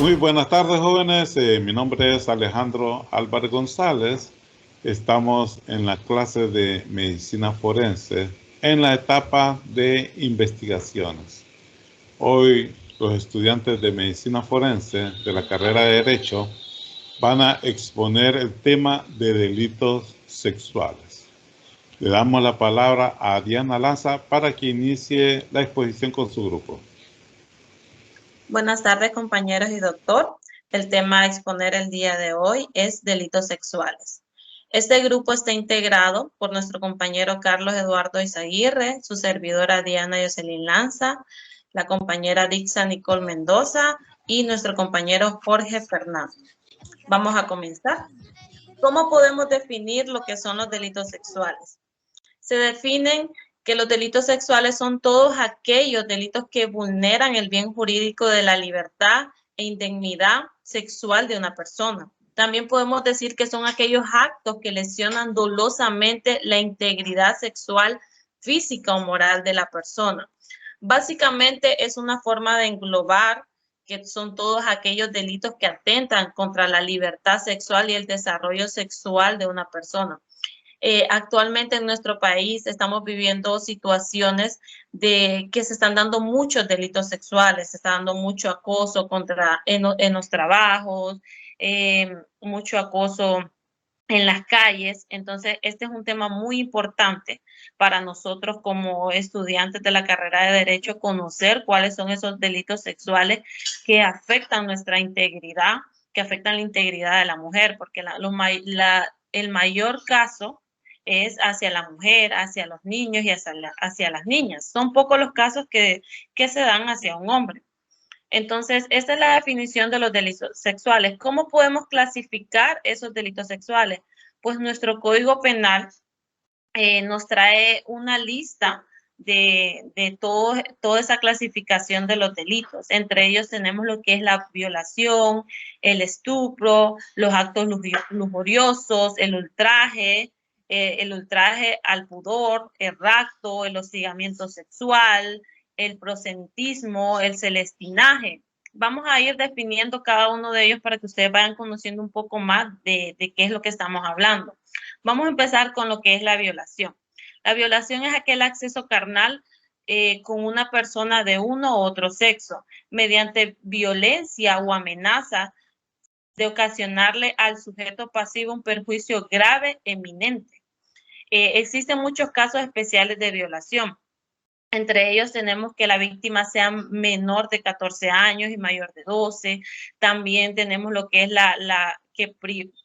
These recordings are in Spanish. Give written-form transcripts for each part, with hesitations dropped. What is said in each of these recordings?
Muy buenas tardes, jóvenes. Mi nombre es Alejandro Álvarez González. Estamos en la clase de medicina forense en la etapa de investigaciones. Hoy los estudiantes de medicina forense de la carrera de Derecho van a exponer el tema de delitos sexuales. Le damos la palabra a Diana Laza para que inicie la exposición con su grupo. Buenas tardes, compañeros y doctor. El tema a exponer el día de hoy es delitos sexuales. Este grupo está integrado por nuestro compañero Carlos Eduardo Izaguirre, su servidora Diana Yoselin Lanza, la compañera Dixa Nicole Mendoza y nuestro compañero Jorge Fernández. Vamos a comenzar. ¿Cómo podemos definir lo que son los delitos sexuales? Se definen que los delitos sexuales son todos aquellos delitos que vulneran el bien jurídico de la libertad e integridad sexual de una persona. También podemos decir que son aquellos actos que lesionan dolosamente la integridad sexual, física o moral de la persona. Básicamente es una forma de englobar que son todos aquellos delitos que atentan contra la libertad sexual y el desarrollo sexual de una persona. Actualmente en nuestro país estamos viviendo situaciones de que se están dando muchos delitos sexuales, se está dando mucho acoso en los trabajos, mucho acoso en las calles. Entonces, este es un tema muy importante para nosotros como estudiantes de la carrera de Derecho, conocer cuáles son esos delitos sexuales que afectan nuestra integridad, que afectan la integridad de la mujer, porque el mayor caso es hacia la mujer, hacia los niños y hacia las niñas. Son pocos los casos que se dan hacia un hombre. Entonces, esta es la definición de los delitos sexuales. ¿Cómo podemos clasificar esos delitos sexuales? Pues nuestro Código Penal nos trae una lista de toda esa clasificación de los delitos. Entre ellos tenemos lo que es la violación, el estupro, los actos lujuriosos, el ultraje al pudor, el rapto, el hostigamiento sexual, el proselitismo, el celestinaje. Vamos a ir definiendo cada uno de ellos para que ustedes vayan conociendo un poco más de qué es lo que estamos hablando. Vamos a empezar con lo que es la violación. La violación es aquel acceso carnal con una persona de uno u otro sexo, mediante violencia o amenaza de ocasionarle al sujeto pasivo un perjuicio grave, eminente. Existen muchos casos especiales de violación. Entre ellos tenemos que la víctima sea menor de 14 años y mayor de 12. También tenemos lo que es que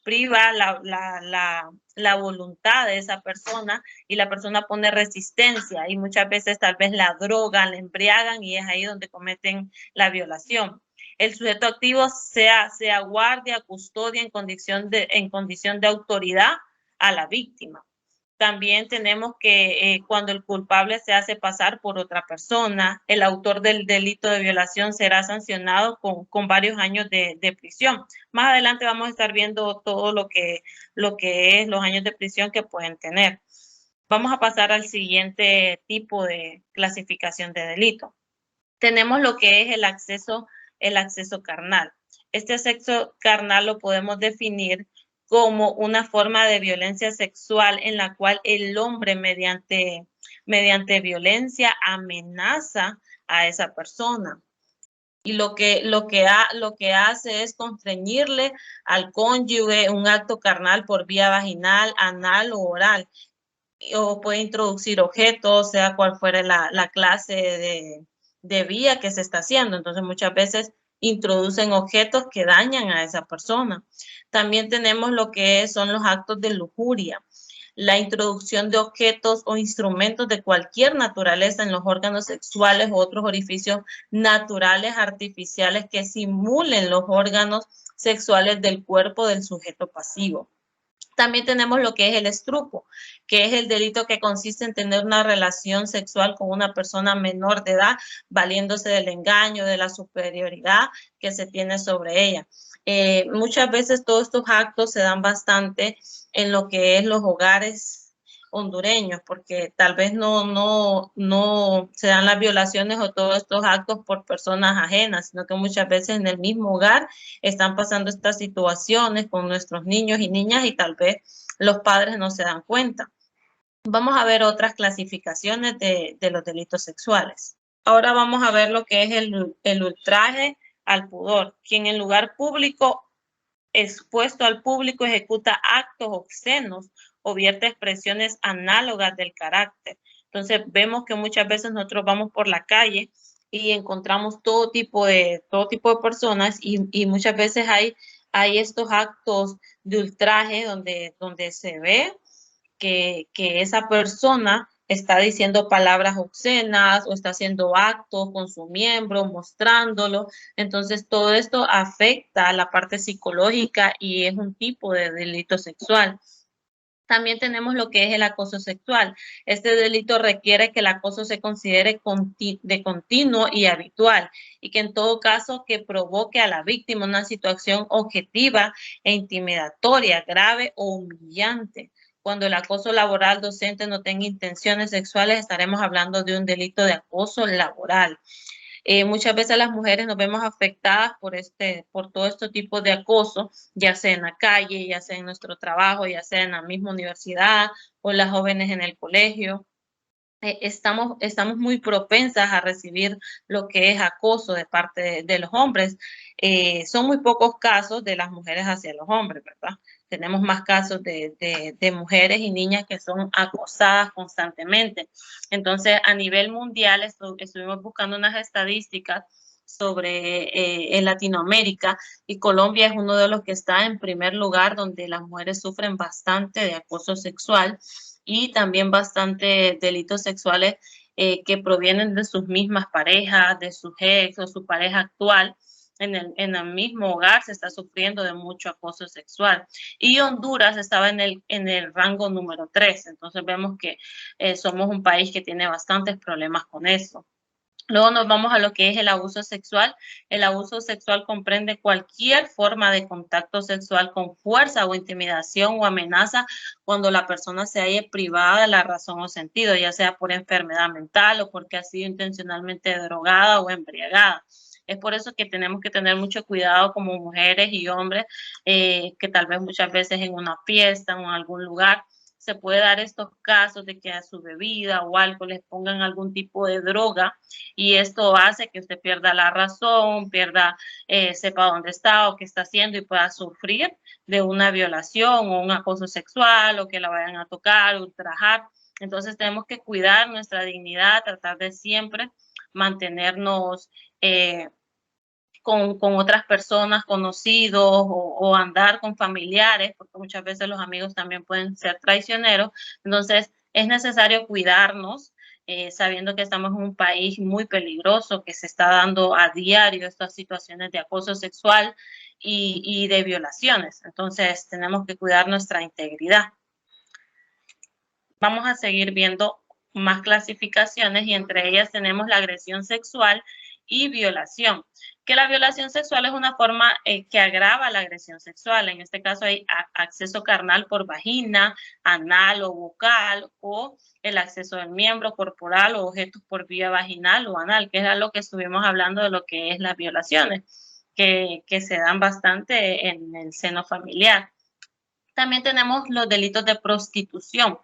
priva la voluntad de esa persona y la persona pone resistencia y muchas veces tal vez la drogan, la embriagan y es ahí donde cometen la violación. El sujeto activo sea guardia, custodia en condición de autoridad a la víctima. También tenemos que cuando el culpable se hace pasar por otra persona, el autor del delito de violación será sancionado con varios años de prisión. Más adelante vamos a estar viendo todo lo que es los años de prisión que pueden tener. Vamos a pasar al siguiente tipo de clasificación de delito. Tenemos lo que es el acceso carnal. Este acceso carnal lo podemos definir como una forma de violencia sexual en la cual el hombre mediante violencia amenaza a esa persona. Y lo que hace es constreñirle al cónyuge un acto carnal por vía vaginal, anal o oral. O puede introducir objetos, sea cual fuera la clase de vía que se está haciendo. Entonces, muchas veces introducen objetos que dañan a esa persona. También tenemos lo que son los actos de lujuria, la introducción de objetos o instrumentos de cualquier naturaleza en los órganos sexuales u otros orificios naturales, artificiales que simulen los órganos sexuales del cuerpo del sujeto pasivo. También tenemos lo que es el estrupo, que es el delito que consiste en tener una relación sexual con una persona menor de edad, valiéndose del engaño, de la superioridad que se tiene sobre ella. Muchas veces todos estos actos se dan bastante en lo que es los hogares hondureños, porque tal vez no se dan las violaciones o todos estos actos por personas ajenas, sino que muchas veces en el mismo hogar están pasando estas situaciones con nuestros niños y niñas y tal vez los padres no se dan cuenta. Vamos a ver otras clasificaciones de los delitos sexuales. Ahora vamos a ver lo que es el ultraje al pudor, quien en lugar público expuesto al público ejecuta actos obscenos o vierte expresiones análogas del carácter. Entonces vemos que muchas veces nosotros vamos por la calle y encontramos todo tipo de personas y muchas veces hay estos actos de ultraje donde se ve que esa persona está diciendo palabras obscenas o está haciendo actos con su miembro, mostrándolo. Entonces, todo esto afecta a la parte psicológica y es un tipo de delito sexual. También tenemos lo que es el acoso sexual. Este delito requiere que el acoso se considere de continuo y habitual y que en todo caso que provoque a la víctima una situación objetiva e intimidatoria, grave o humillante. Cuando el acoso laboral docente no tenga intenciones sexuales, estaremos hablando de un delito de acoso laboral. Muchas veces las mujeres nos vemos afectadas por todo este tipo de acoso, ya sea en la calle, ya sea en nuestro trabajo, ya sea en la misma universidad o las jóvenes en el colegio. Estamos muy propensas a recibir lo que es acoso de parte de los hombres. Son muy pocos casos de las mujeres hacia los hombres, ¿verdad? Tenemos más casos de mujeres y niñas que son acosadas constantemente. Entonces, a nivel mundial, estuvimos buscando unas estadísticas sobre en Latinoamérica y Colombia es uno de los que está en primer lugar donde las mujeres sufren bastante de acoso sexual y también bastante delitos sexuales que provienen de sus mismas parejas, de su ex o su pareja actual. En el mismo hogar se está sufriendo de mucho acoso sexual. Y Honduras estaba en el rango número 3. Entonces vemos que somos un país que tiene bastantes problemas con eso. Luego nos vamos a lo que es el abuso sexual. El abuso sexual comprende cualquier forma de contacto sexual con fuerza o intimidación o amenaza cuando la persona se haya privada de la razón o sentido, ya sea por enfermedad mental o porque ha sido intencionalmente drogada o embriagada. Es por eso que tenemos que tener mucho cuidado como mujeres y hombres que tal vez muchas veces en una fiesta o en algún lugar se puede dar estos casos de que a su bebida o algo les pongan algún tipo de droga y esto hace que usted pierda la razón, sepa dónde está o qué está haciendo y pueda sufrir de una violación o un acoso sexual o que la vayan a tocar, ultrajar. Entonces tenemos que cuidar nuestra dignidad, tratar de siempre mantenernos con otras personas, conocidos o andar con familiares, porque muchas veces los amigos también pueden ser traicioneros. Entonces, es necesario cuidarnos, sabiendo que estamos en un país muy peligroso, que se está dando a diario estas situaciones de acoso sexual y de violaciones. Entonces, tenemos que cuidar nuestra integridad. Vamos a seguir viendo más clasificaciones y entre ellas tenemos la agresión sexual y violación. Que la violación sexual es una forma que agrava la agresión sexual. En este caso hay acceso carnal por vagina, anal o bucal o el acceso del miembro corporal o objetos por vía vaginal o anal, que era lo que estuvimos hablando de lo que es las violaciones, que se dan bastante en el seno familiar. También tenemos los delitos de prostitución,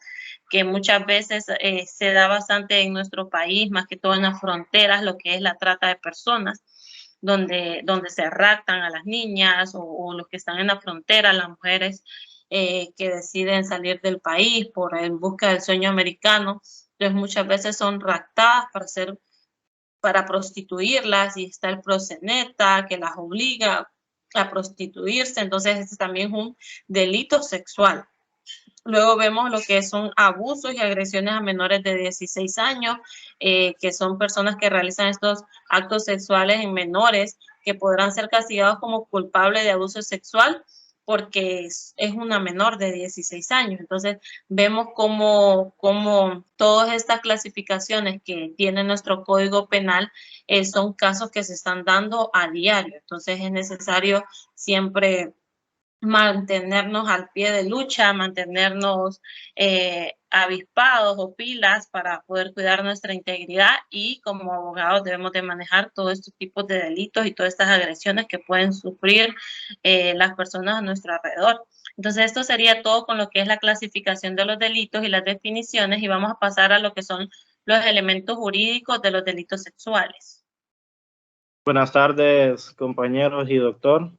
que muchas veces se da bastante en nuestro país, más que todo en las fronteras, lo que es la trata de personas, donde se raptan a las niñas o los que están en la frontera, las mujeres que deciden salir del país en busca del sueño americano. Entonces muchas veces son raptadas para prostituirlas y está el proxeneta que las obliga a prostituirse. Entonces este también es un delito sexual. Luego vemos lo que son abusos y agresiones a menores de 16 años, que son personas que realizan estos actos sexuales en menores, que podrán ser castigados como culpables de abuso sexual porque es una menor de 16 años. Entonces, vemos cómo todas estas clasificaciones que tiene nuestro Código Penal son casos que se están dando a diario. Entonces, es necesario siempre mantenernos al pie de lucha, mantenernos avispados o pilas para poder cuidar nuestra integridad, y como abogados debemos de manejar todos estos tipos de delitos y todas estas agresiones que pueden sufrir las personas a nuestro alrededor. Entonces esto sería todo con lo que es la clasificación de los delitos y las definiciones, y vamos a pasar a lo que son los elementos jurídicos de los delitos sexuales. Buenas tardes, compañeros y doctor.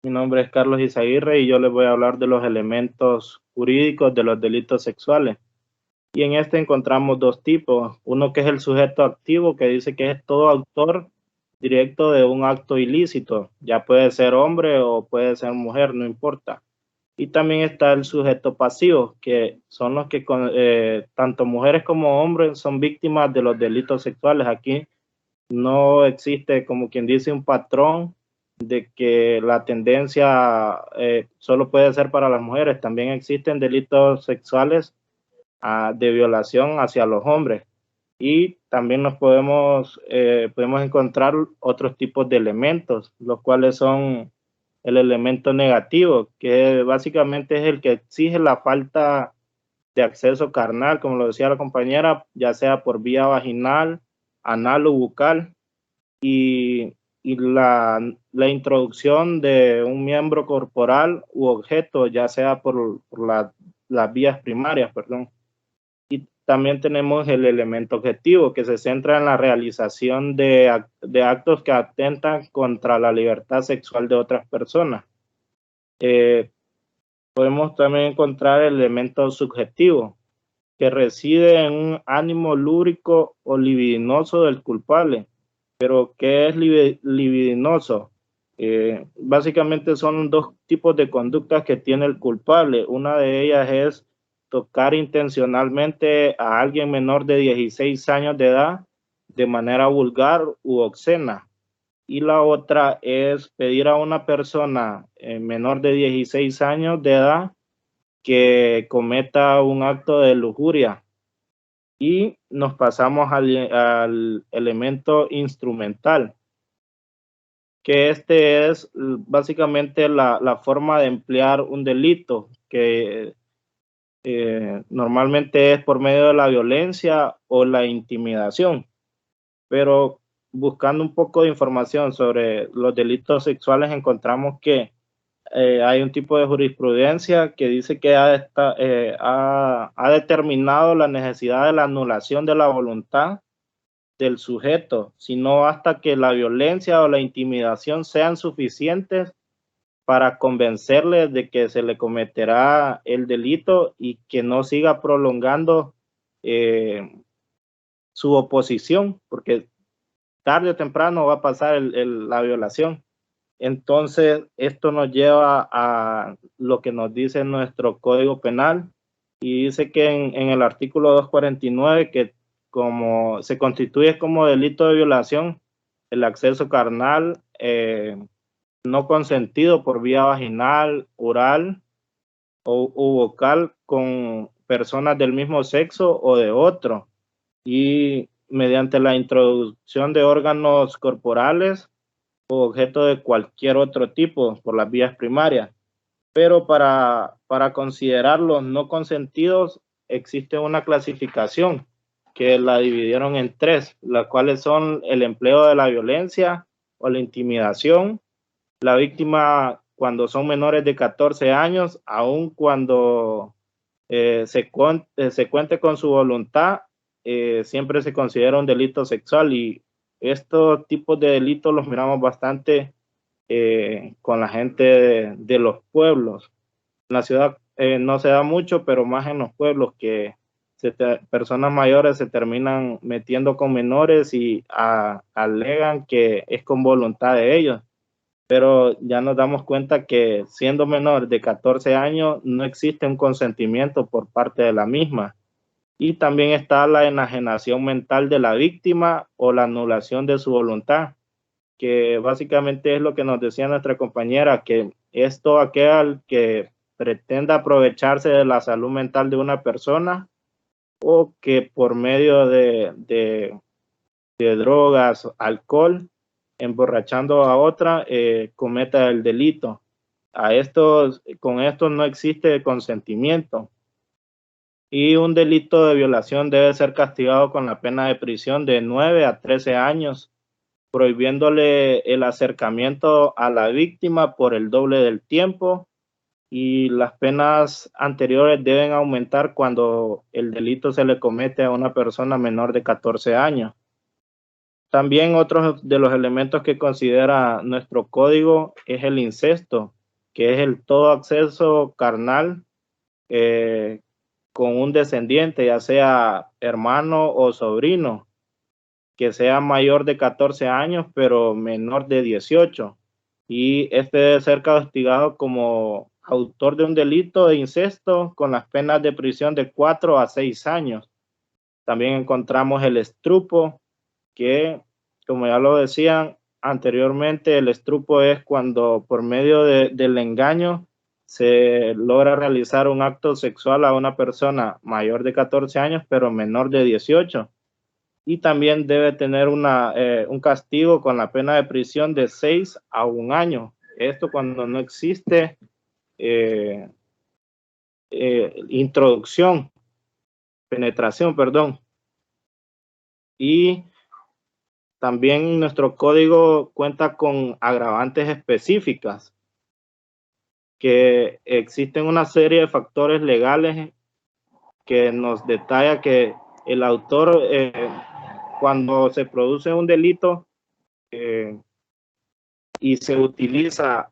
Mi nombre es Carlos Izaguirre y yo les voy a hablar de los elementos jurídicos de los delitos sexuales. Y en este encontramos dos tipos. Uno que es el sujeto activo, que dice que es todo autor directo de un acto ilícito. Ya puede ser hombre o puede ser mujer, no importa. Y también está el sujeto pasivo, que son los que tanto mujeres como hombres son víctimas de los delitos sexuales. Aquí no existe, como quien dice, un patrón de que la tendencia solo puede ser para las mujeres. También existen delitos sexuales de violación hacia los hombres. Y también podemos encontrar otros tipos de elementos, los cuales son el elemento negativo, que básicamente es el que exige la falta de acceso carnal, como lo decía la compañera, ya sea por vía vaginal, anal o bucal, y la introducción de un miembro corporal u objeto, ya sea por las vías primarias, perdón. Y también tenemos el elemento objetivo, que se centra en la realización de actos que atentan contra la libertad sexual de otras personas. Podemos también encontrar el elemento subjetivo, que reside en un ánimo lúbrico o libidinoso del culpable. Pero, ¿qué es libidinoso? Básicamente son dos tipos de conductas que tiene el culpable. Una de ellas es tocar intencionalmente a alguien menor de 16 años de edad de manera vulgar u obscena. Y la otra es pedir a una persona menor de 16 años de edad que cometa un acto de lujuria. Y nos pasamos al elemento instrumental, que este es básicamente la forma de emplear un delito, que normalmente es por medio de la violencia o la intimidación. Pero buscando un poco de información sobre los delitos sexuales, encontramos que hay un tipo de jurisprudencia que dice que ha determinado la necesidad de la anulación de la voluntad del sujeto, sino hasta que la violencia o la intimidación sean suficientes para convencerle de que se le cometerá el delito y que no siga prolongando su oposición, porque tarde o temprano va a pasar la violación. Entonces, esto nos lleva a lo que nos dice nuestro Código Penal, y dice que en el artículo 249, que como se constituye como delito de violación el acceso carnal no consentido por vía vaginal, oral o vocal con personas del mismo sexo o de otro, y mediante la introducción de órganos corporales o objeto de cualquier otro tipo por las vías primarias. Pero para considerar los no consentidos existe una clasificación que la dividieron en tres, las cuales son el empleo de la violencia o la intimidación, la víctima cuando son menores de 14 años, aun cuando se cuente con su voluntad, siempre se considera un delito sexual, y estos tipos de delitos los miramos bastante con la gente de los pueblos. En la ciudad no se da mucho, pero más en los pueblos, que personas mayores se terminan metiendo con menores y alegan que es con voluntad de ellos. Pero ya nos damos cuenta que siendo menor de 14 años no existe un consentimiento por parte de la misma. Y también está la enajenación mental de la víctima o la anulación de su voluntad, que básicamente es lo que nos decía nuestra compañera, que es todo aquel que pretenda aprovecharse de la salud mental de una persona, o que por medio de drogas, alcohol, emborrachando a otra, cometa el delito. con esto no existe consentimiento. Y un delito de violación debe ser castigado con la pena de prisión de 9 a 13 años, prohibiéndole el acercamiento a la víctima por el doble del tiempo, y las penas anteriores deben aumentar cuando el delito se le comete a una persona menor de 14 años. También otro de los elementos que considera nuestro código es el incesto, que es el todo acceso carnal con un descendiente, ya sea hermano o sobrino, que sea mayor de 14 años, pero menor de 18. Y este debe ser castigado como autor de un delito de incesto con las penas de prisión de 4 a 6 años. También encontramos el estrupo, que, como ya lo decían anteriormente, el estrupo es cuando por medio del engaño se logra realizar un acto sexual a una persona mayor de 14 años, pero menor de 18. Y también debe tener un castigo con la pena de prisión de 6 a 1 año. Esto cuando no existe penetración, perdón. Y también nuestro código cuenta con agravantes específicas, que existen una serie de factores legales que nos detalla que el autor, cuando se produce un delito y se utiliza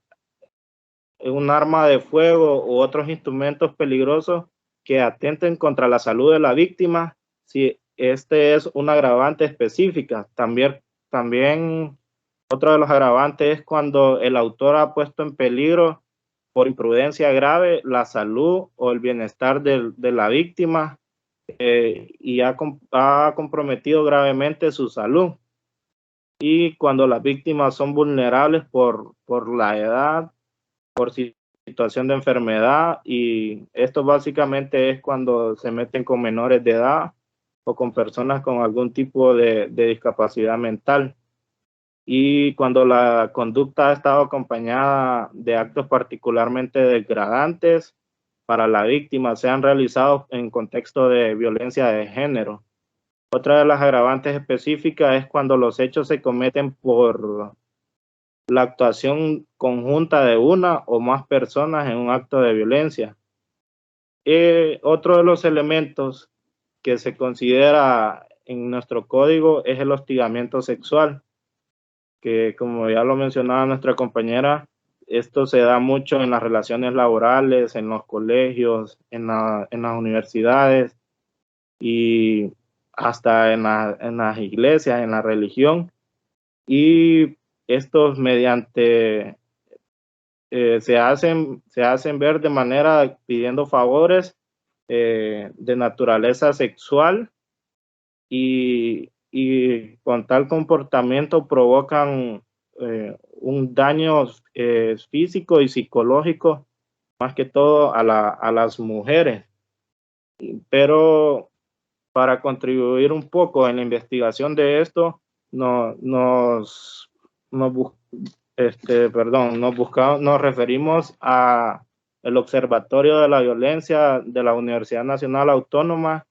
un arma de fuego u otros instrumentos peligrosos que atenten contra la salud de la víctima, si este es un agravante específica. También otro de los agravantes es cuando el autor ha puesto en peligro por imprudencia grave la salud o el bienestar de la víctima y ha comprometido gravemente su salud. Y cuando las víctimas son vulnerables por la edad, por situación de enfermedad, y esto básicamente es cuando se meten con menores de edad o con personas con algún tipo de discapacidad mental. Y cuando la conducta ha estado acompañada de actos particularmente degradantes para la víctima, sean realizados en contexto de violencia de género. Otra de las agravantes específicas es cuando los hechos se cometen por la actuación conjunta de una o más personas en un acto de violencia. Otro de los elementos que se considera en nuestro código es el hostigamiento sexual, que como ya lo mencionaba nuestra compañera, esto se da mucho en las relaciones laborales, en los colegios, en las universidades y hasta en las iglesias, en la religión. Y estos mediante se hacen ver de manera pidiendo favores de naturaleza sexual, y con tal comportamiento provocan un daño físico y psicológico, más que todo a las mujeres. Pero para contribuir un poco en la investigación de esto, nos referimos a el Observatorio de la Violencia de la Universidad Nacional Autónoma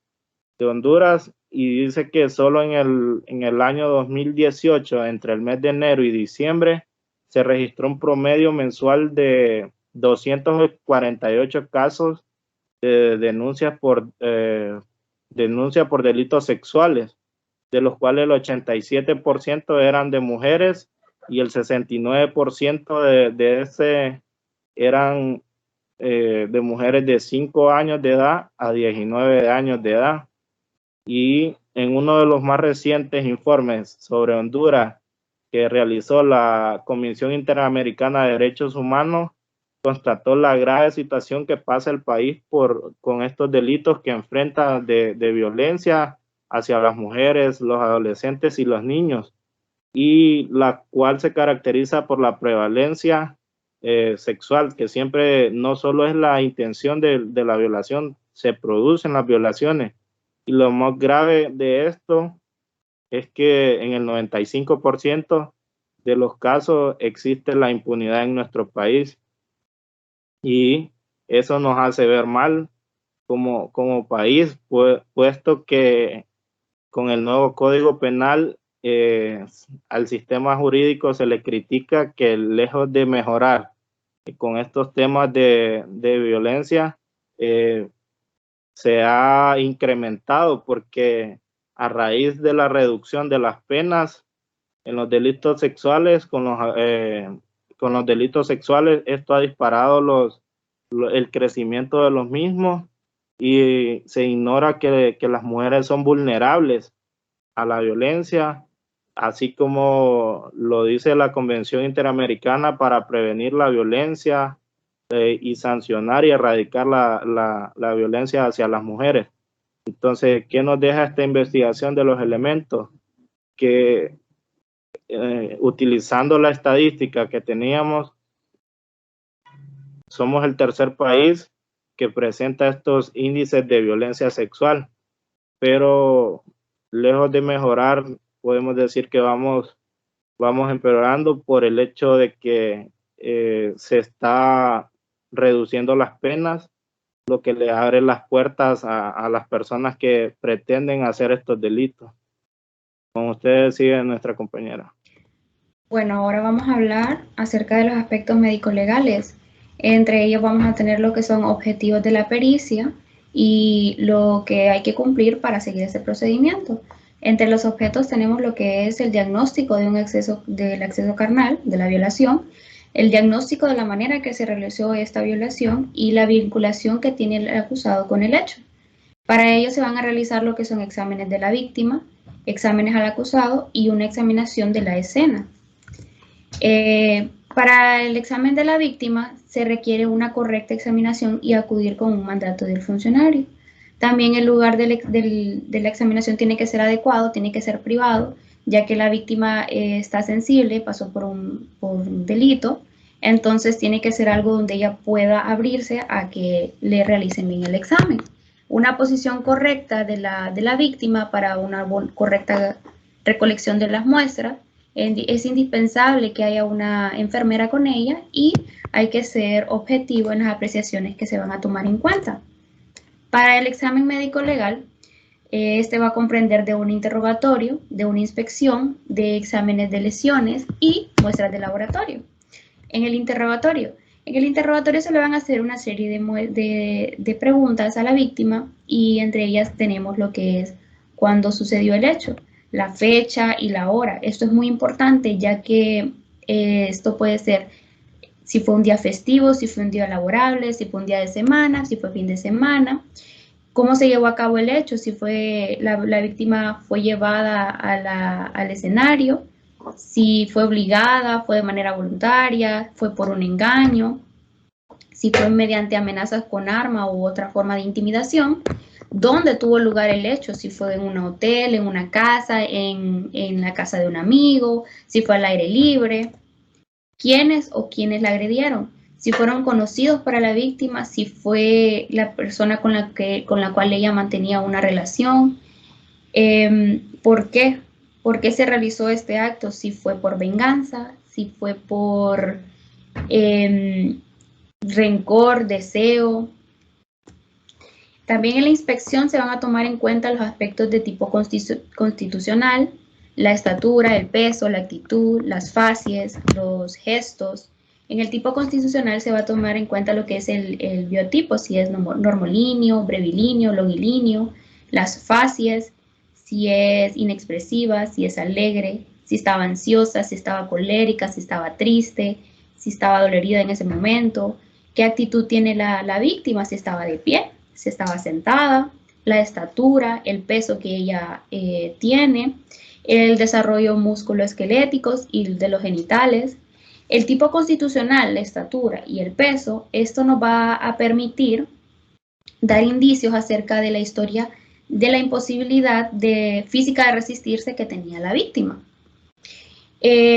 de Honduras, y dice que solo en el año 2018, entre el mes de enero y diciembre, se registró un promedio mensual de 248 casos de denuncia por delitos sexuales, de los cuales el 87% eran de mujeres y el 69% de ese eran de mujeres de 5 años de edad a 19 años de edad. Y en uno de los más recientes informes sobre Honduras que realizó la Comisión Interamericana de Derechos Humanos, constató la grave situación que pasa el país con estos delitos que enfrenta de violencia hacia las mujeres, los adolescentes y los niños, y la cual se caracteriza por la prevalencia sexual, que siempre no solo es la intención de la violación, se producen las violaciones. Y lo más grave de esto es que en el 95% de los casos existe la impunidad en nuestro país. y eso nos hace ver mal como país, puesto que con el nuevo Código Penal al sistema jurídico se le critica que lejos de mejorar con estos temas de violencia, se ha incrementado, porque a raíz de la reducción de las penas en los delitos sexuales, con los delitos sexuales, esto ha disparado el crecimiento de los mismos, y se ignora que las mujeres son vulnerables a la violencia, así como lo dice la Convención Interamericana para prevenir la violencia y sancionar y erradicar la violencia hacia las mujeres. Entonces, ¿qué nos deja esta investigación de los elementos? Que utilizando la estadística que teníamos, somos el tercer país que presenta estos índices de violencia sexual, pero lejos de mejorar, podemos decir que vamos empeorando por el hecho de que se está reduciendo las penas, lo que le abre las puertas a las personas que pretenden hacer estos delitos. Con ustedes sigue nuestra compañera. Bueno, ahora vamos a hablar acerca de los aspectos médico-legales. Entre ellos vamos a tener lo que son objetivos de la pericia y lo que hay que cumplir para seguir ese procedimiento. Entre los objetos tenemos lo que es el diagnóstico del acceso carnal, de la violación, el diagnóstico de la manera que se realizó esta violación y la vinculación que tiene el acusado con el hecho. Para ello se van a realizar lo que son exámenes de la víctima, exámenes al acusado y una examinación de la escena. Para el examen de la víctima se requiere una correcta examinación y acudir con un mandato del funcionario. También el lugar de la examinación tiene que ser adecuado, tiene que ser privado, ya que la víctima está sensible, pasó por un delito, entonces tiene que ser algo donde ella pueda abrirse a que le realicen bien el examen. Una posición correcta de la víctima para una correcta recolección de las muestras. Es indispensable que haya una enfermera con ella y hay que ser objetivo en las apreciaciones que se van a tomar en cuenta. Para el examen médico legal, este va a comprender de un interrogatorio, de una inspección, de exámenes de lesiones y muestras de laboratorio. En el interrogatorio se le van a hacer una serie de preguntas a la víctima, y entre ellas tenemos lo que es cuándo sucedió el hecho, la fecha y la hora. Esto es muy importante, ya que esto puede ser si fue un día festivo, si fue un día laborable, si fue un día de semana, si fue fin de semana, cómo se llevó a cabo el hecho, si fue la víctima fue llevada al escenario, si fue obligada, fue de manera voluntaria, fue por un engaño, si fue mediante amenazas con arma u otra forma de intimidación, dónde tuvo lugar el hecho, si fue en un hotel, en una casa, en la casa de un amigo, si fue al aire libre, quiénes o quiénes la agredieron, si fueron conocidos para la víctima, si fue la persona con la cual ella mantenía una relación, ¿por qué? ¿Por qué se realizó este acto? Si fue por venganza, si fue por rencor, deseo. También en la inspección se van a tomar en cuenta los aspectos de tipo constitucional, la estatura, el peso, la actitud, las facies, los gestos. En el tipo constitucional se va a tomar en cuenta lo que es el biotipo, si es normolíneo, brevilíneo, longilíneo, las facies, si es inexpresiva, si es alegre, si estaba ansiosa, si estaba colérica, si estaba triste, si estaba dolorida en ese momento, qué actitud tiene la víctima, si estaba de pie, si estaba sentada, la estatura, el peso que ella tiene, el desarrollo musculoesqueléticos y de los genitales. El tipo constitucional, la estatura y el peso, esto nos va a permitir dar indicios acerca de la historia de la imposibilidad física de resistirse que tenía la víctima.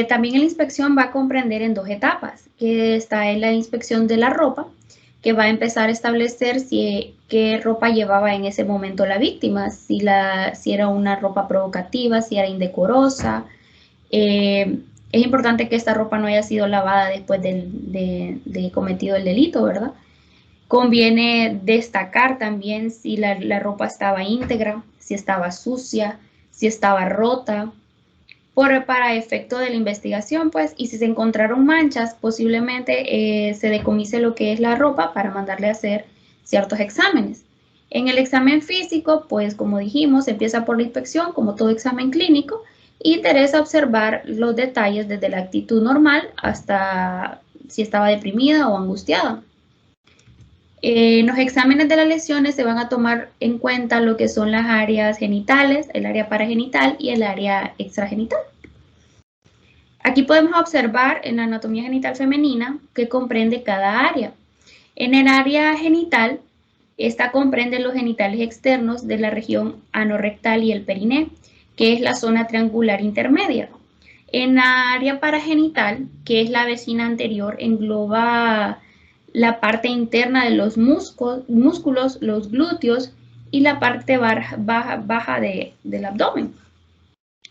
También la inspección va a comprender en 2 etapas, que está en la inspección de la ropa, que va a empezar a establecer qué ropa llevaba en ese momento la víctima, si era una ropa provocativa, si era indecorosa, Es importante que esta ropa no haya sido lavada después de cometido el delito, ¿verdad? Conviene destacar también si la ropa estaba íntegra, si estaba sucia, si estaba rota, para efecto de la investigación, pues, y si se encontraron manchas, posiblemente se decomise lo que es la ropa para mandarle a hacer ciertos exámenes. En el examen físico, pues, como dijimos, empieza por la inspección, como todo examen clínico, y interesa observar los detalles desde la actitud normal hasta si estaba deprimida o angustiada. En los exámenes de las lesiones se van a tomar en cuenta lo que son las áreas genitales, el área paragenital y el área extragenital. Aquí podemos observar en la anatomía genital femenina que comprende cada área. En el área genital, esta comprende los genitales externos de la región anorrectal y el periné, que es la zona triangular intermedia. En la área paragenital, que es la vecina anterior, engloba la parte interna de los músculos, los glúteos y la parte baja del abdomen.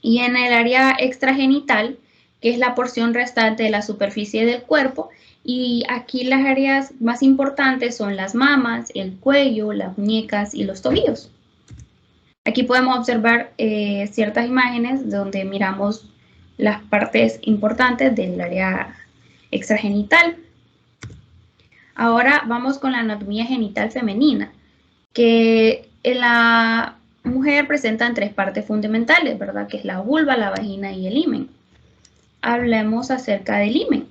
Y en el área extragenital, que es la porción restante de la superficie del cuerpo, y aquí las áreas más importantes son las mamas, el cuello, las muñecas y los tobillos. Aquí podemos observar ciertas imágenes donde miramos las partes importantes del área extragenital. Ahora vamos con la anatomía genital femenina, que en la mujer presentan tres partes fundamentales, ¿verdad? Que es la vulva, la vagina y el himen. Hablemos acerca del himen.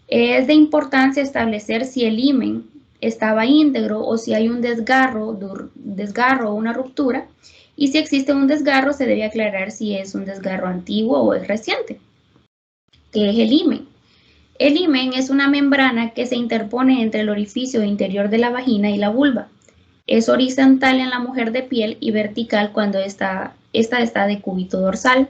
Es de importancia establecer si el himen estaba íntegro o si hay un desgarro o una ruptura. Y si existe un desgarro, se debe aclarar si es un desgarro antiguo o es reciente. ¿Qué es el himen? El himen es una membrana que se interpone entre el orificio interior de la vagina y la vulva. Es horizontal en la mujer de piel y vertical cuando esta está de cúbito dorsal.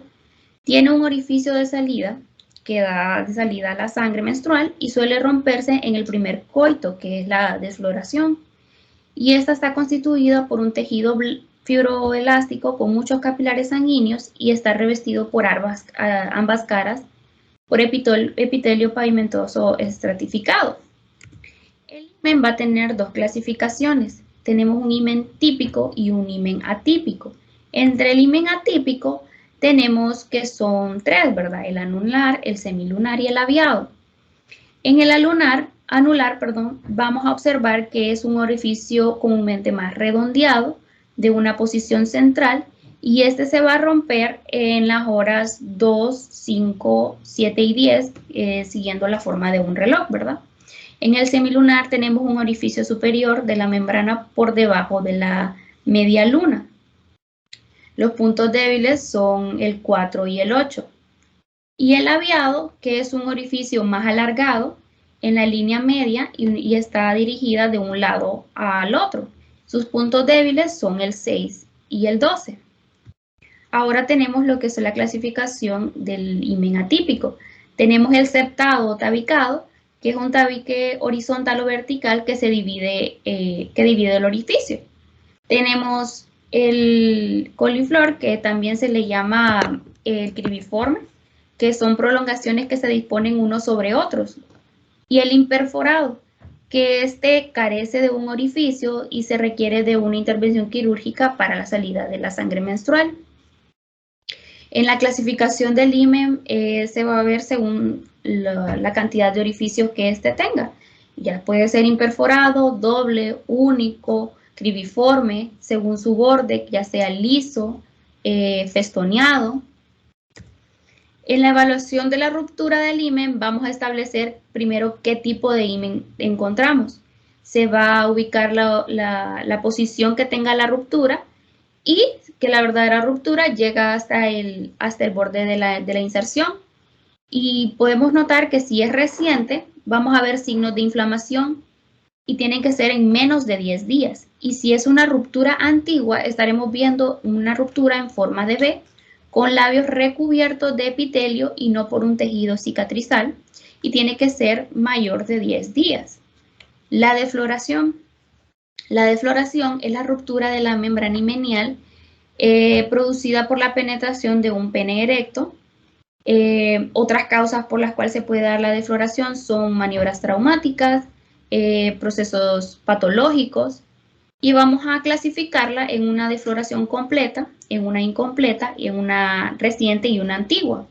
Tiene un orificio de salida que da de salida a la sangre menstrual y suele romperse en el primer coito, que es la desfloración. Y esta está constituida por un tejido fibroelástico con muchos capilares sanguíneos y está revestido por ambas caras por epitelio pavimentoso estratificado. El himen va a tener dos clasificaciones. Tenemos un himen típico y un himen atípico. Entre el himen atípico tenemos que son tres, ¿verdad? El anular, el semilunar y el labiado. En el anular, vamos a observar que es un orificio comúnmente más redondeado, de una posición central, y este se va a romper en las horas 2, 5, 7 y 10, siguiendo la forma de un reloj, ¿verdad? En el semilunar tenemos un orificio superior de la membrana por debajo de la media luna. Los puntos débiles son el 4 y el 8. Y el labiado, que es un orificio más alargado en la línea media y está dirigida de un lado al otro. Sus puntos débiles son el 6 y el 12. Ahora tenemos lo que es la clasificación del himen atípico. Tenemos el septado o tabicado, que es un tabique horizontal o vertical que divide el orificio. Tenemos el coliflor, que también se le llama el cribiforme, que son prolongaciones que se disponen unos sobre otros. Y el imperforado, que carece de un orificio y se requiere de una intervención quirúrgica para la salida de la sangre menstrual. En la clasificación del himen se va a ver según la cantidad de orificios que tenga. Ya puede ser imperforado, doble, único, cribiforme, según su borde, ya sea liso, festoneado. En la evaluación de la ruptura del himen vamos a establecer primero qué tipo de himen encontramos. Se va a ubicar la posición que tenga la ruptura y que la verdadera ruptura llega hasta el borde de la inserción. Y podemos notar que si es reciente, vamos a ver signos de inflamación y tienen que ser en menos de 10 días. Y si es una ruptura antigua, estaremos viendo una ruptura en forma de V, con labios recubiertos de epitelio y no por un tejido cicatrizal, y tiene que ser mayor de 10 días. La defloración. La defloración es la ruptura de la membrana himenial producida por la penetración de un pene erecto Otras causas por las cuales se puede dar la defloración son maniobras traumáticas, procesos patológicos, y vamos a clasificarla en una defloración completa, en una incompleta, y en una reciente y una antigua.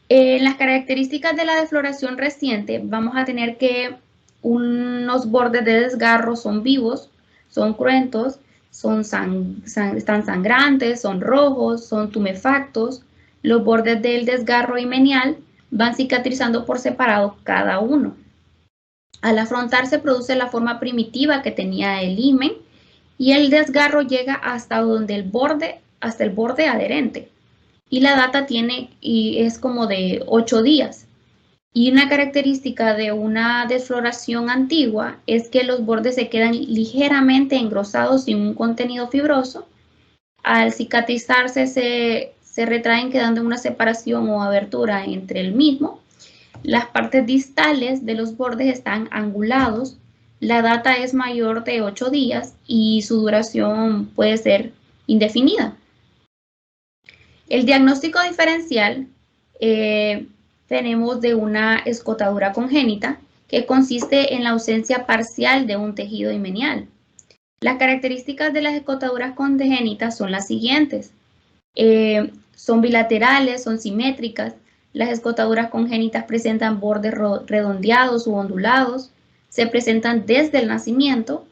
Las características de la defloración reciente, vamos a tener que unos bordes de desgarro son vivos, son cruentos, están sangrantes, son rojos, son tumefactos. Los bordes del desgarro himenial van cicatrizando por separado cada uno. Al afrontar se produce la forma primitiva que tenía el himen y el desgarro llega hasta el borde adherente. Y la data es como de 8 días. Y una característica de una desfloración antigua es que los bordes se quedan ligeramente engrosados sin un contenido fibroso. Al cicatrizarse se retraen quedando una separación o abertura entre el mismo. Las partes distales de los bordes están angulados. La data es mayor de 8 días y su duración puede ser indefinida. El diagnóstico diferencial tenemos de una escotadura congénita que consiste en la ausencia parcial de un tejido himenial. Las características de las escotaduras congénitas son las siguientes. Son bilaterales, son simétricas. Las escotaduras congénitas presentan bordes redondeados u ondulados. Se presentan desde el nacimiento.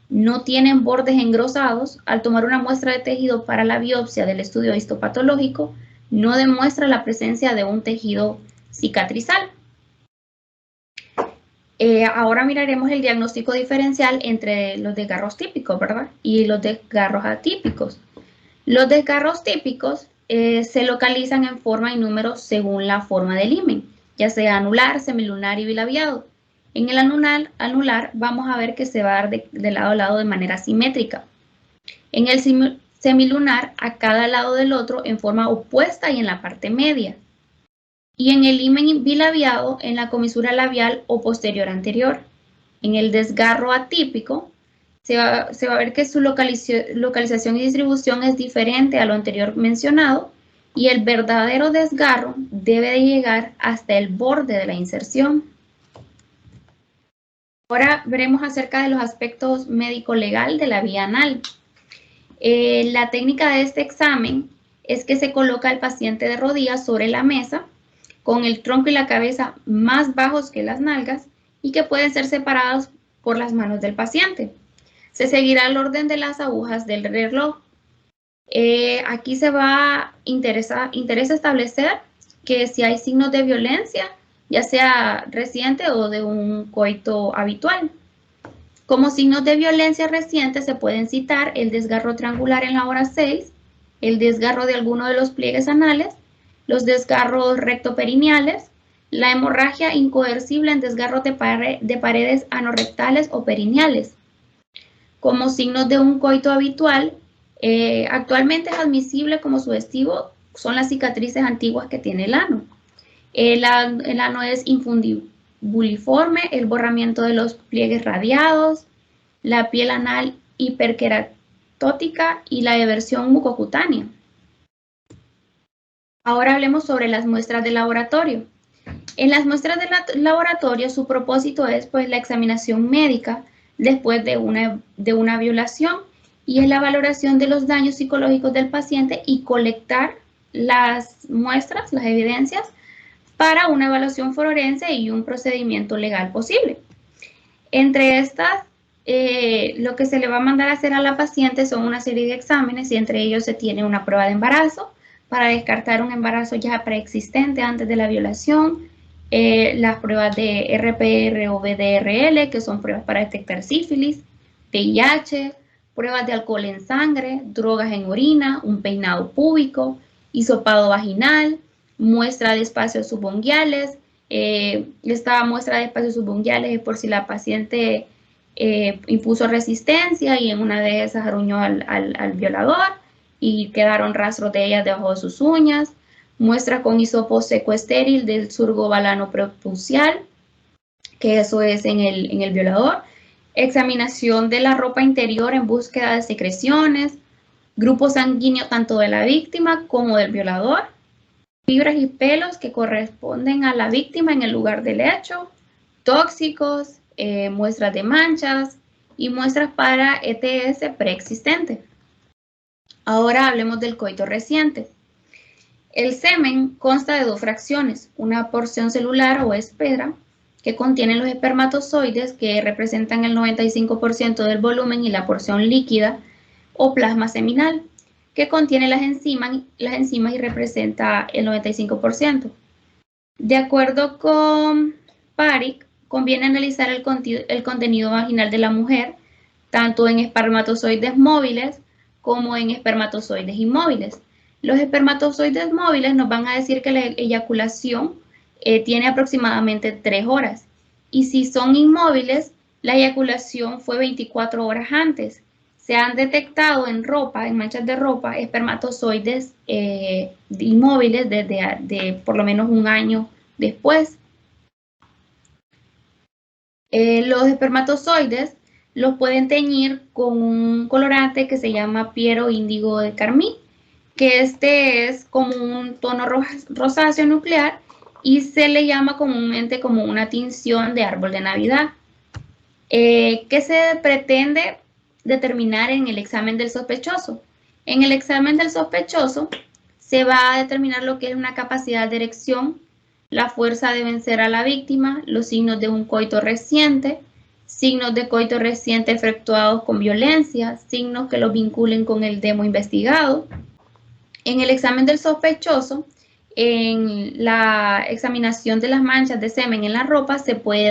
No tienen bordes engrosados. Al tomar una muestra de tejido para la biopsia del estudio histopatológico, no demuestra la presencia de un tejido cicatrizal. Ahora miraremos el diagnóstico diferencial entre los desgarros típicos, ¿verdad? Y los desgarros atípicos. Los desgarros típicos se localizan en forma y número según la forma del himen, ya sea anular, semilunar y bilabiado. En el anular vamos a ver que se va a dar de lado a lado de manera simétrica. En el semilunar, a cada lado del otro en forma opuesta y en la parte media. Y en el himen bilabiado, en la comisura labial o posterior anterior. En el desgarro atípico, se va a ver que su localización y distribución es diferente a lo anterior mencionado, y el verdadero desgarro debe de llegar hasta el borde de la inserción. Ahora veremos acerca de los aspectos médico-legal de la vía anal. La técnica de este examen es que se coloca al paciente de rodillas sobre la mesa, con el tronco y la cabeza más bajos que las nalgas y que pueden ser separados por las manos del paciente. Se seguirá el orden de las agujas del reloj. Aquí interesa establecer que si hay signos de violencia, ya sea reciente o de un coito habitual. Como signos de violencia reciente se pueden citar el desgarro triangular en la hora 6, el desgarro de alguno de los pliegues anales, los desgarros rectoperineales, la hemorragia incoercible en desgarros de paredes anorrectales o perineales. Como signos de un coito habitual, actualmente es admisible como sugestivo, son las cicatrices antiguas que tiene el ano. El ano es infundibuliforme, el borramiento de los pliegues radiados, la piel anal hiperqueratótica y la eversión mucocutánea. Ahora hablemos sobre las muestras de laboratorio. En las muestras de laboratorio, su propósito es pues, la examinación médica después de una violación y es la valoración de los daños psicológicos del paciente y colectar las muestras, las evidencias, para una evaluación forense y un procedimiento legal posible. Entre estas, lo que se le va a mandar a hacer a la paciente son una serie de exámenes y entre ellos se tiene una prueba de embarazo para descartar un embarazo ya preexistente antes de la violación, las pruebas de RPR o VDRL, que son pruebas para detectar sífilis, VIH, pruebas de alcohol en sangre, drogas en orina, un peinado púbico, hisopado vaginal, muestra de espacios subunguiales. Esta muestra de espacios subunguiales es por si la paciente impuso resistencia y en una de esas aruñó al violador y quedaron rastros de ella debajo de sus uñas. Muestra con hisopo seco estéril del surgo balano prepucial, que eso es en el violador. Examinación de la ropa interior en búsqueda de secreciones, grupo sanguíneo tanto de la víctima como del violador. fibras y pelos que corresponden a la víctima en el lugar del hecho, tóxicos, muestras de manchas y muestras para ETS preexistente. Ahora hablemos del coito reciente. El semen consta de dos fracciones, una porción celular o espera, que contiene los espermatozoides que representan el 95% del volumen, y la porción líquida o plasma seminal, que contiene las enzimas y representa el 95%. De acuerdo con Parik, conviene analizar el contenido vaginal de la mujer, tanto en espermatozoides móviles como en espermatozoides inmóviles. Los espermatozoides móviles nos van a decir que la eyaculación tiene aproximadamente 3 horas. Y si son inmóviles, la eyaculación fue 24 horas antes. Se han detectado en ropa, en manchas de ropa, espermatozoides inmóviles de por lo menos un año después. Los espermatozoides los pueden teñir con un colorante que se llama piero índigo de carmín, que este es como un tono rosáceo nuclear y se le llama comúnmente como una tinción de árbol de Navidad. ¿Qué se pretende determinar en el examen del sospechoso? En el examen del sospechoso se va a determinar lo que es una capacidad de erección, la fuerza de vencer a la víctima, los signos de un coito reciente, signos de coito reciente efectuados con violencia, signos que los vinculen con el demo investigado. En el examen del sospechoso, en la examinación de las manchas de semen en la ropa se puede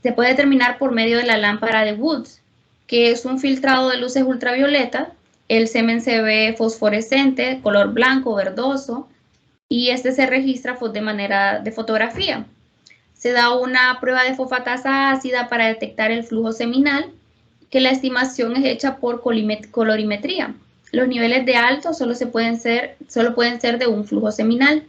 determinar por medio de la lámpara de Woods, que es un filtrado de luces ultravioleta. El semen se ve fosforescente, color blanco, verdoso, y este se registra de manera de fotografía. Se da una prueba de fosfatasa ácida para detectar el flujo seminal, que la estimación es hecha por colorimetría. Los niveles de alto solo pueden ser de un flujo seminal.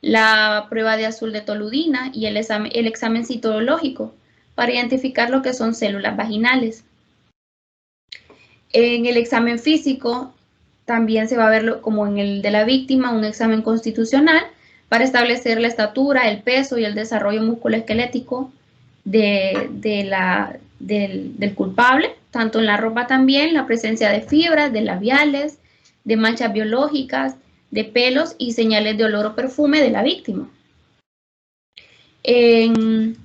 La prueba de azul de toludina y el examen citológico para identificar lo que son células vaginales. En el examen físico también se va a ver, como en el de la víctima, un examen constitucional para establecer la estatura, el peso y el desarrollo musculoesquelético del culpable. Tanto en la ropa también, la presencia de fibras, de labiales, de manchas biológicas, de pelos y señales de olor o perfume de la víctima. En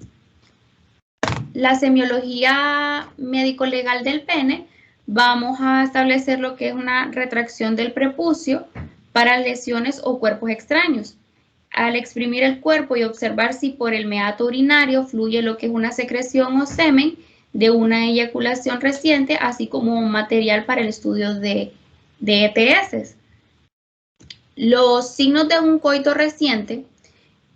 la semiología médico-legal del pene, vamos a establecer lo que es una retracción del prepucio para lesiones o cuerpos extraños. Al exprimir el cuerpo y observar si por el meato urinario fluye lo que es una secreción o semen de una eyaculación reciente, así como material para el estudio de ETS. Los signos de un coito reciente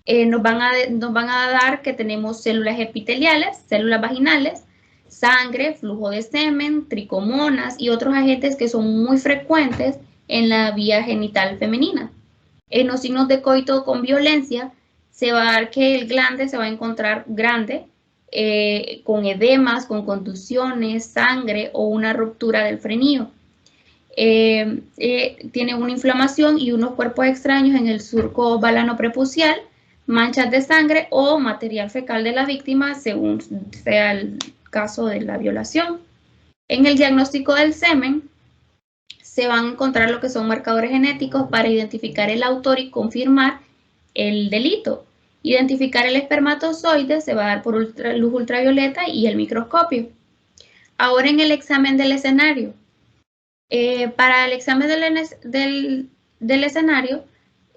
nos van a dar que tenemos células epiteliales, células vaginales, sangre, flujo de semen, tricomonas y otros agentes que son muy frecuentes en la vía genital femenina. En los signos de coito con violencia se va a dar que el glande se va a encontrar grande, con edemas, con contusiones, sangre o una ruptura del frenillo. Tiene una inflamación y unos cuerpos extraños en el surco balano-prepucial, manchas de sangre o material fecal de la víctima, según sea el caso de la violación. En el diagnóstico del semen se van a encontrar lo que son marcadores genéticos para identificar el autor y confirmar el delito. Identificar el espermatozoide se va a dar por luz ultravioleta y el microscopio. Ahora en el examen del escenario. Para el examen del escenario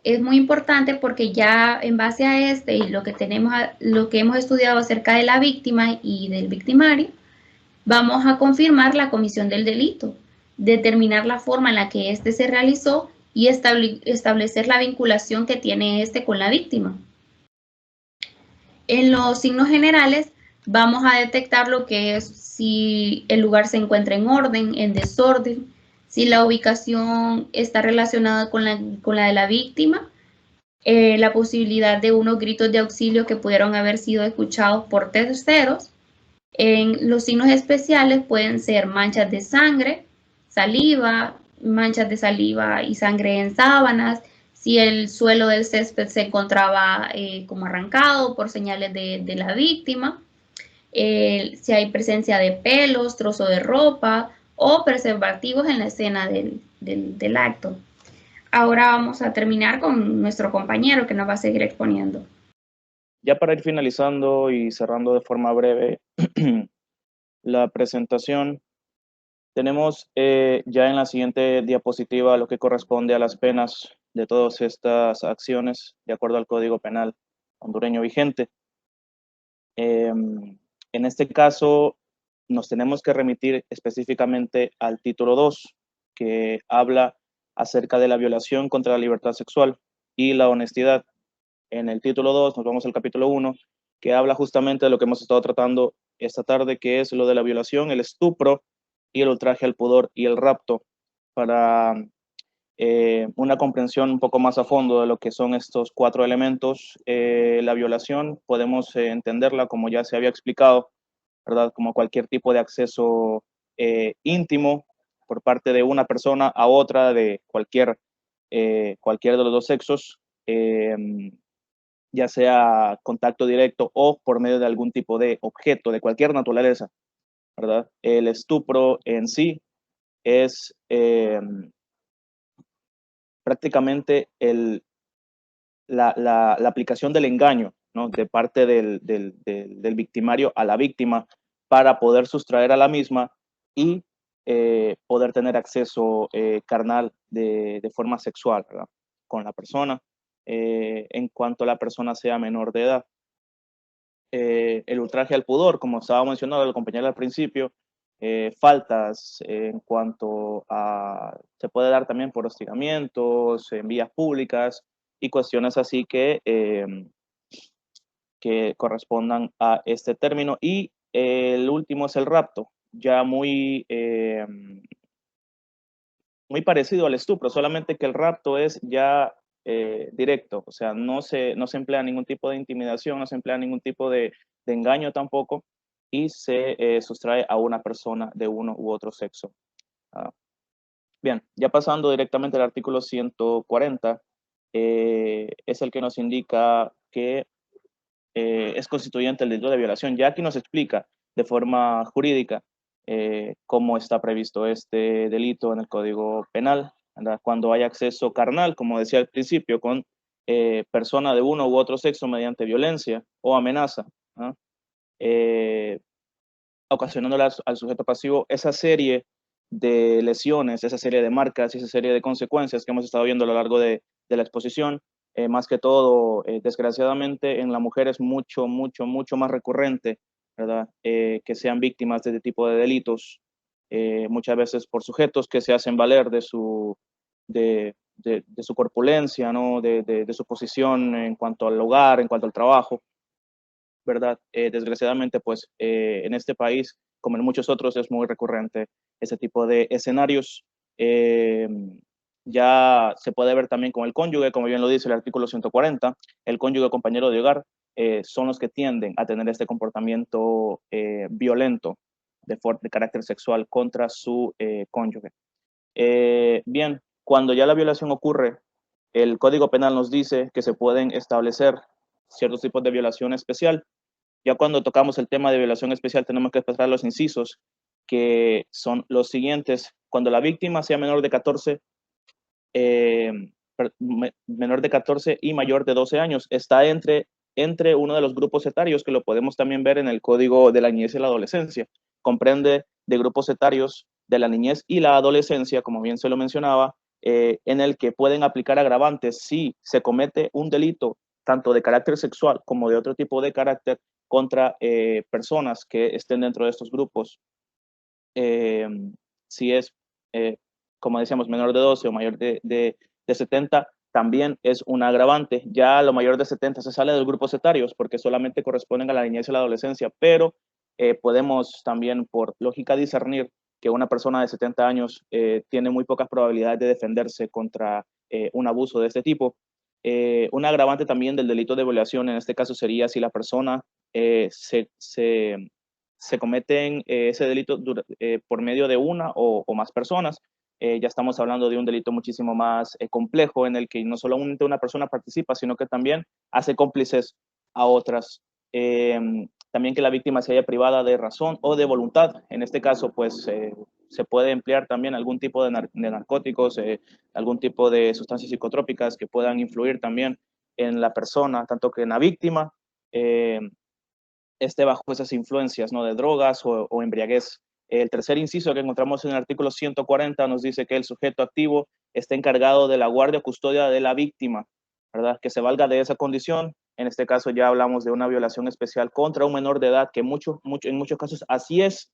es muy importante porque ya en base a este y lo que hemos estudiado acerca de la víctima y del victimario, vamos a confirmar la comisión del delito, determinar la forma en la que éste se realizó y establecer la vinculación que tiene éste con la víctima. En los signos generales vamos a detectar lo que es si el lugar se encuentra en orden, en desorden, si la ubicación está relacionada con la de la víctima, la posibilidad de unos gritos de auxilio que pudieron haber sido escuchados por terceros. En los signos especiales pueden ser manchas de sangre, saliva, manchas de saliva y sangre en sábanas, si el suelo del césped se encontraba como arrancado por señales de la víctima, si hay presencia de pelos, trozo de ropa o preservativos en la escena del acto. Ahora vamos a terminar con nuestro compañero que nos va a seguir exponiendo. Ya para ir finalizando y cerrando de forma breve la presentación, tenemos ya en la siguiente diapositiva lo que corresponde a las penas de todas estas acciones de acuerdo al Código Penal hondureño vigente. En este caso, nos tenemos que remitir específicamente al título 2, que habla acerca de la violación contra la libertad sexual y la honestidad. En el título 2 nos vamos al capítulo 1, que habla justamente de lo que hemos estado tratando esta tarde, que es lo de la violación, el estupro y el ultraje al pudor y el rapto, para una comprensión un poco más a fondo de lo que son estos 4 elementos. La violación podemos entenderla, como ya se había explicado, ¿verdad? Como cualquier tipo de acceso íntimo por parte de una persona a otra de cualquier de los dos sexos, ya sea contacto directo o por medio de algún tipo de objeto de cualquier naturaleza, ¿verdad? El estupro en sí es prácticamente la aplicación del engaño, ¿no? De parte del victimario a la víctima para poder sustraer a la misma y poder tener acceso carnal de forma sexual, ¿verdad? Con la persona, en cuanto la persona sea menor de edad. El ultraje al pudor, como estaba mencionando el compañero al principio, faltas en cuanto a, se puede dar también por hostigamientos en vías públicas y cuestiones así que correspondan a este término. Y el último es el rapto, ya muy parecido al estupro, solamente que el rapto es ya directo, o sea, no se emplea ningún tipo de intimidación, no se emplea ningún tipo de engaño tampoco, y se sustrae a una persona de uno u otro sexo. Bien, ya pasando directamente al artículo 140, es el que nos indica que es constituyente el delito de violación. Ya aquí nos explica de forma jurídica cómo está previsto este delito en el Código Penal, ¿verdad? Cuando hay acceso carnal, como decía al principio, con persona de uno u otro sexo mediante violencia o amenaza, ¿no? Ocasionándole al sujeto pasivo esa serie de lesiones, esa serie de marcas y esa serie de consecuencias que hemos estado viendo a lo largo de la exposición. Más que todo, desgraciadamente, en la mujer es mucho más recurrente, ¿verdad? Que sean víctimas de este tipo de delitos, muchas veces por sujetos que se hacen valer de su corpulencia, ¿no? De su posición en cuanto al hogar, en cuanto al trabajo, ¿verdad? Desgraciadamente, pues en este país, como en muchos otros, es muy recurrente ese tipo de escenarios. Ya se puede ver también con el cónyuge, como bien lo dice el artículo 140, el cónyuge compañero de hogar son los que tienden a tener este comportamiento violento de carácter sexual contra su cónyuge. Bien, cuando ya la violación ocurre, el Código Penal nos dice que se pueden establecer ciertos tipos de violación especial. Ya cuando tocamos el tema de violación especial tenemos que expresar los incisos, que son los siguientes. Cuando la víctima sea menor de 14, menor de 14 y mayor de 12 años, está entre uno de los grupos etarios que lo podemos también ver en el Código de la Niñez y la Adolescencia. Comprende de grupos etarios de la niñez y la adolescencia, como bien se lo mencionaba, en el que pueden aplicar agravantes si se comete un delito tanto de carácter sexual como de otro tipo de carácter contra personas que estén dentro de estos grupos. Si es, como decíamos, menor de 12 o mayor de 70, también es un agravante. Ya lo mayor de 70 se sale de los grupos etarios porque solamente corresponden a la niñez y la adolescencia, pero podemos también, por lógica, discernir que una persona de 70 años tiene muy pocas probabilidades de defenderse contra un abuso de este tipo. Un agravante también del delito de violación en este caso sería si la persona se cometen ese delito por medio de una o más personas, ya estamos hablando de un delito muchísimo más complejo, en el que no solamente una persona participa, sino que también hace cómplices a otras. También que la víctima se haya privada de razón o de voluntad. En este caso, pues se puede emplear también algún tipo de narcóticos, algún tipo de sustancias psicotrópicas que puedan influir también en la persona, tanto que en la víctima esté bajo esas influencias, ¿no?, de drogas o embriaguez. El tercer inciso que encontramos en el artículo 140 nos dice que el sujeto activo está encargado de la guardia o custodia de la víctima, ¿verdad? Que se valga de esa condición. En este caso ya hablamos de una violación especial contra un menor de edad, que en muchos casos así es.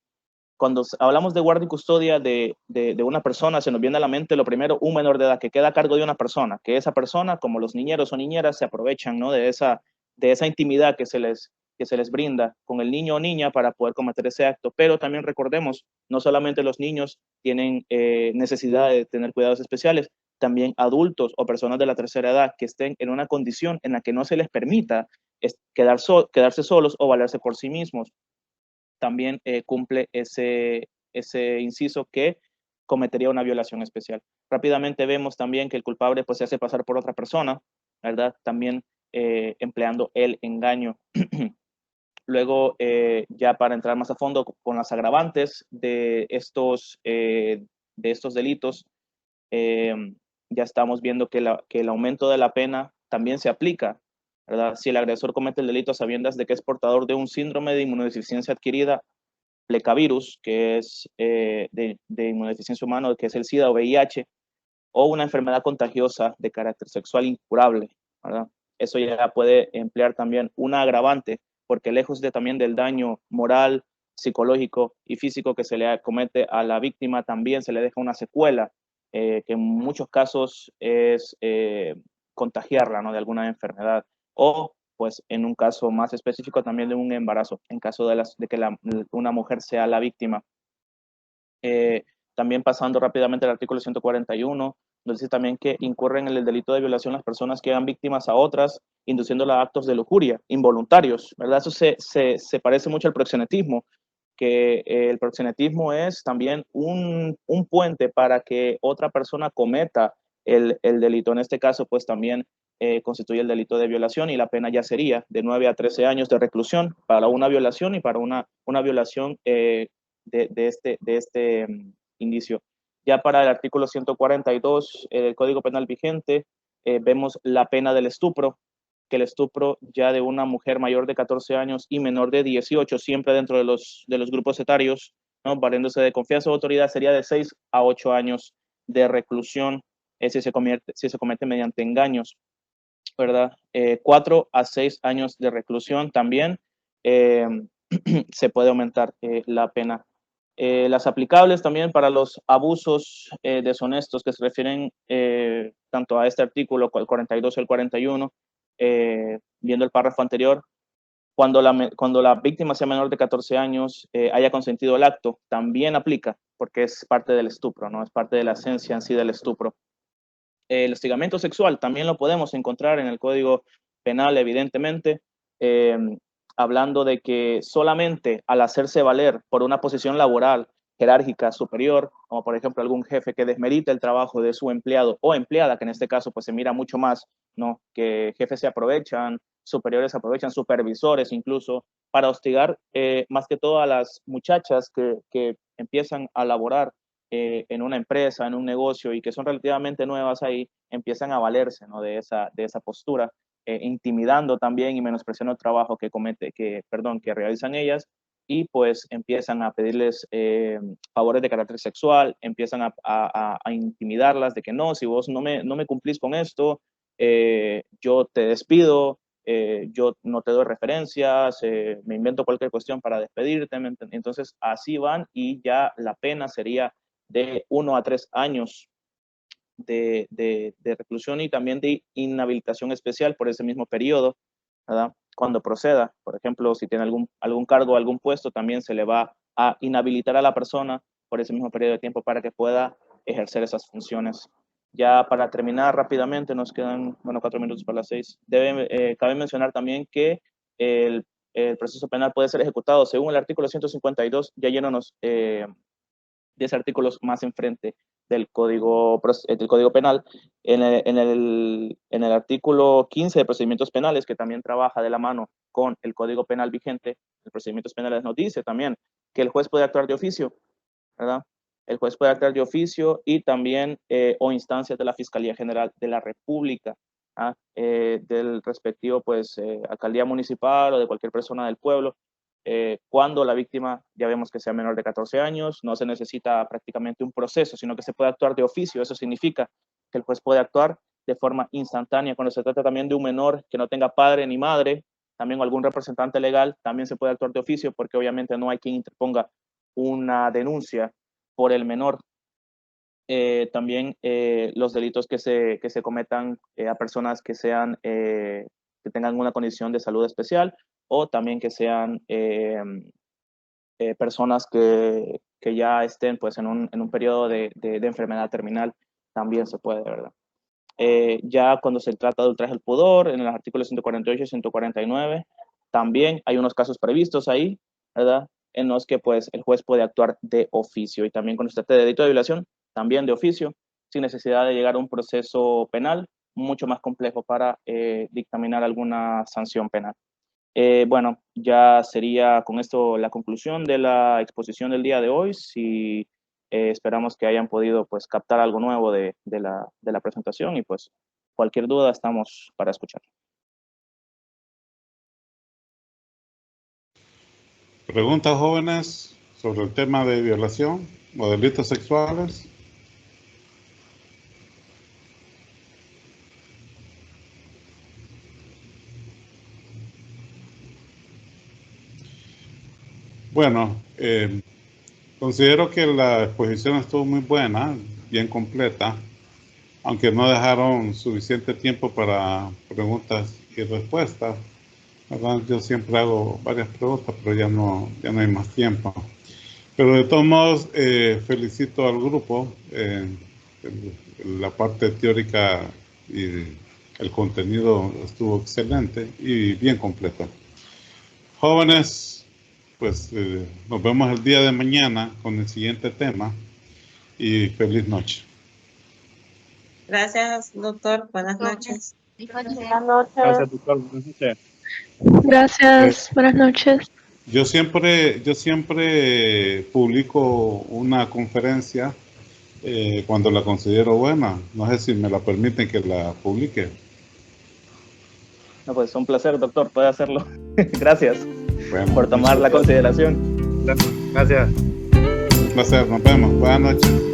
Cuando hablamos de guardia y custodia de una persona, se nos viene a la mente lo primero, un menor de edad que queda a cargo de una persona, que esa persona, como los niñeros o niñeras, se aprovechan, ¿no?, de esa intimidad que se les brinda con el niño o niña para poder cometer ese acto. Pero también recordemos, no solamente los niños tienen necesidad de tener cuidados especiales, también adultos o personas de la tercera edad que estén en una condición en la que no se les permita quedarse solos o valerse por sí mismos, también cumple ese inciso que cometería una violación especial. Rápidamente vemos también que el culpable pues se hace pasar por otra persona, ¿verdad? También empleando el engaño. Luego, ya para entrar más a fondo con las agravantes de estos delitos, ya estamos viendo que el aumento de la pena también se aplica, ¿verdad? Si el agresor comete el delito a sabiendas de que es portador de un síndrome de inmunodeficiencia adquirida, plecavirus, que es de inmunodeficiencia humana, que es el SIDA o VIH, o una enfermedad contagiosa de carácter sexual incurable, ¿verdad? Eso ya puede emplear también una agravante, porque lejos también del daño moral, psicológico y físico que se le comete a la víctima, también se le deja una secuela, que en muchos casos es contagiarla, ¿no?, de alguna enfermedad, o pues en un caso más específico también de un embarazo, en caso de que una mujer sea la víctima. También pasando rápidamente al artículo 141, nos dice también que incurren en el delito de violación las personas que hagan víctimas a otras, induciéndolas a actos de lujuria, involuntarios, ¿verdad? Eso se parece mucho al proxenetismo, que el proxenetismo es también un puente para que otra persona cometa el delito. En este caso, pues también constituye el delito de violación y la pena ya sería de 9 a 13 años de reclusión para una violación y para una violación de este indicio. Ya para el artículo 142 del Código Penal vigente, vemos la pena del estupro, que el estupro ya de una mujer mayor de 14 años y menor de 18, siempre dentro de los grupos etarios, ¿no?, valiéndose de confianza o autoridad, sería de 6 a 8 años de reclusión si se comete mediante engaños, ¿verdad? 4 a 6 años de reclusión también. Se puede aumentar la pena. Las aplicables también para los abusos deshonestos que se refieren tanto a este artículo, el 42 y el 41, viendo el párrafo anterior, cuando la víctima sea menor de 14 años, haya consentido el acto, también aplica, porque es parte del estupro, ¿no? Es parte de la esencia en sí del estupro. El hostigamiento sexual también lo podemos encontrar en el Código Penal, evidentemente, hablando de que solamente al hacerse valer por una posición laboral jerárquica superior, como por ejemplo algún jefe que desmerita el trabajo de su empleado o empleada, que en este caso pues se mira mucho más, ¿no?, que jefes se aprovechan, superiores se aprovechan, supervisores incluso, para hostigar más que todo a las muchachas que empiezan a laborar en una empresa, en un negocio y que son relativamente nuevas ahí, empiezan a valerse, ¿no?, de esa postura, intimidando también y menospreciando el trabajo que realizan ellas, y pues empiezan a pedirles favores de carácter sexual, empiezan a intimidarlas de que no, si vos no me cumplís con esto, yo te despido, yo no te doy referencias, me invento cualquier cuestión para despedirte. Entonces así van y ya la pena sería de 1 a 3 años de reclusión y también de inhabilitación especial por ese mismo periodo, ¿verdad? Cuando proceda, por ejemplo, si tiene algún cargo, algún puesto, también se le va a inhabilitar a la persona por ese mismo periodo de tiempo para que pueda ejercer esas funciones. Ya para terminar rápidamente, nos quedan, 4 minutos para las 6. Cabe mencionar también que el proceso penal puede ser ejecutado según el artículo 152, ya yéndonos 10 artículos más enfrente. del Código Penal. En el artículo 15 de procedimientos penales, que también trabaja de la mano con el Código Penal vigente, el procedimientos penales nos dice también que el juez puede actuar de oficio, ¿verdad? El juez puede actuar de oficio y también o instancias de la Fiscalía General de la República, del respectivo pues alcaldía municipal o de cualquier persona del pueblo. Cuando la víctima ya vemos que sea menor de 14 años, no se necesita prácticamente un proceso, sino que se puede actuar de oficio. Eso significa que el juez puede actuar de forma instantánea. Cuando se trata también de un menor que no tenga padre ni madre, también algún representante legal, también se puede actuar de oficio, porque obviamente no hay quien interponga una denuncia por el menor. También los delitos que se cometan a personas que sean que tengan una condición de salud especial, o también que sean personas que ya estén pues en un periodo de enfermedad terminal, también se puede, ¿verdad? Ya cuando se trata de ultraje al pudor, en los artículos 148 y 149, también hay unos casos previstos ahí, ¿verdad? En los que pues el juez puede actuar de oficio. Y también cuando se trata de delito de violación, también de oficio, sin necesidad de llegar a un proceso penal mucho más complejo para dictaminar alguna sanción penal. Bueno, ya sería con esto la conclusión de la exposición del día de hoy. Si esperamos que hayan podido pues captar algo nuevo de la presentación, y pues cualquier duda estamos para escuchar. ¿Preguntas, jóvenes, sobre el tema de violación o delitos sexuales? Bueno, considero que la exposición estuvo muy buena, bien completa, aunque no dejaron suficiente tiempo para preguntas y respuestas, ¿verdad? Yo siempre hago varias preguntas, pero ya no hay más tiempo. Pero de todos modos, felicito al grupo. La parte teórica y el contenido estuvo excelente y bien completo. Jóvenes, pues nos vemos el día de mañana con el siguiente tema, y feliz noche. Gracias, doctor. Buenas noches. Buenas noches. Gracias, doctor. Buenas noches. Gracias. Buenas noches. Yo siempre publico una conferencia cuando la considero buena. No sé si me la permiten que la publique. No, pues un placer, doctor, puede hacerlo. Gracias Bueno, por tomar la consideración. Gracias. Un placer, nos vemos. Buenas noches.